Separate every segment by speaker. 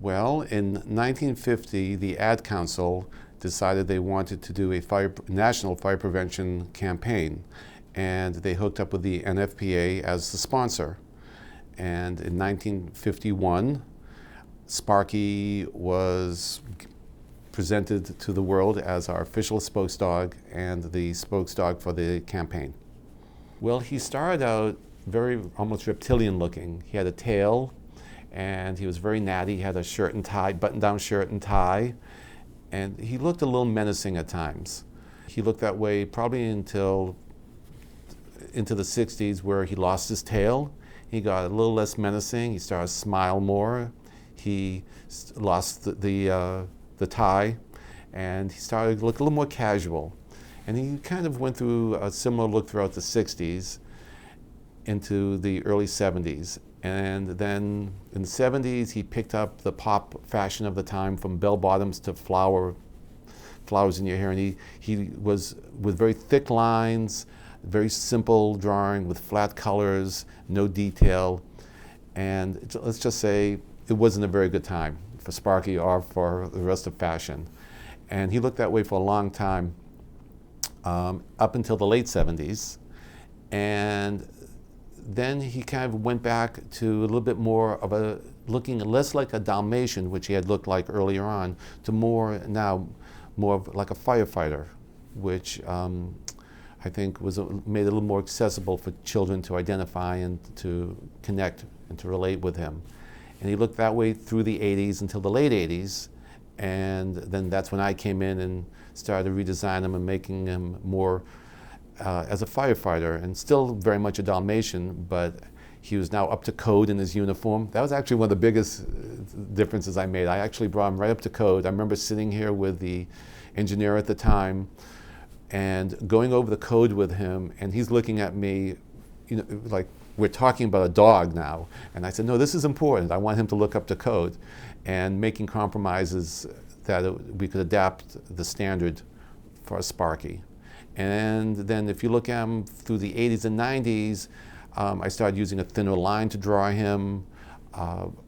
Speaker 1: Well, in 1950, the Ad Council decided they wanted to do a national fire prevention campaign, and they hooked up with the NFPA as the sponsor. And in 1951, Sparky was presented to the world as our official spokesdog and the spokesdog for the campaign. Well, he started out very almost reptilian looking. He had a tail, and he was very natty. He had a shirt and tie, button-down shirt and tie, and he looked a little menacing at times. He looked that way probably until into the 60s, where he lost his tail. He got a little less menacing. He started to smile more. He lost the tie, and he started to look a little more casual. And he kind of went through a similar look throughout the 60s into the early 70s. And then in the 70s, he picked up the pop fashion of the time, from bell bottoms to flowers in your hair. And he was with very thick lines, very simple drawing with flat colors, no detail. And let's just say it wasn't a very good time for Sparky or for the rest of fashion. And he looked that way for a long time, up until the late 70s. And then he kind of went back to a little bit more of looking less like a Dalmatian, which he had looked like earlier on, to more of like a firefighter, which I think made it a little more accessible for children to identify and to connect and to relate with him. And he looked that way through the 80s until the late 80s. And then that's when I came in and started to redesign him and making him more as a firefighter, and still very much a Dalmatian, but he was now up to code in his uniform. That was actually one of the biggest differences I made. I actually brought him right up to code. I remember sitting here with the engineer at the time and going over the code with him, and he's looking at me, like we're talking about a dog now. And I said, no, this is important. I want him to look up to code, and making compromises that we could adapt the standard for a Sparky. And then if you look at him through the 80s and 90s, I started using a thinner line to draw him,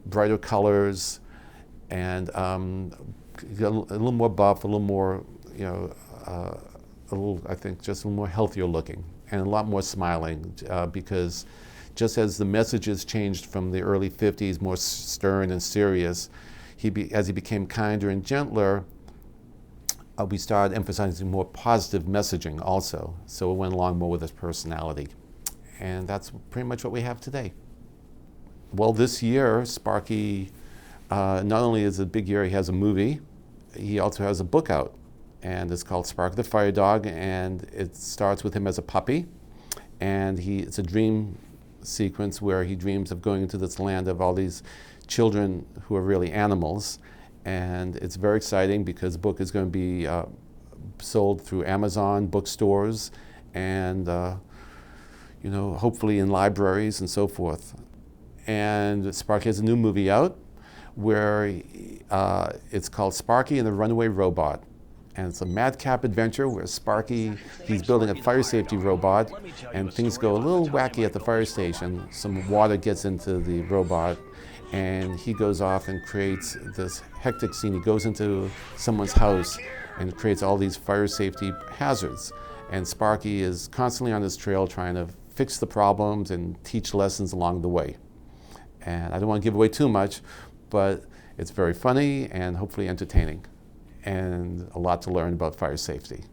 Speaker 1: brighter colors, and a little more buff, a little more, I think just a little more healthier looking, and a lot more smiling, because just as the messages changed from the early 50s, more stern and serious, as he became kinder and gentler, we started emphasizing more positive messaging also. So it went along more with his personality. And that's pretty much what we have today. Well, this year, Sparky, not only is it a big year, he has a movie, he also has a book out. And it's called Sparky the Fire Dog, and it starts with him as a puppy. And it's a dream sequence where he dreams of going into this land of all these children who are really animals. And it's very exciting because the book is going to be sold through Amazon bookstores and hopefully in libraries and so forth. And Sparky has a new movie out where it's called Sparky and the Runaway Robot. And it's a madcap adventure where Sparky, he's building a fire safety robot, and things go a little wacky at the fire station. Some water gets into the robot, and he goes off and creates this hectic scene. He goes into someone's house and creates all these fire safety hazards. And Sparky is constantly on his trail trying to fix the problems and teach lessons along the way. And I don't want to give away too much, but it's very funny and hopefully entertaining, and a lot to learn about fire safety.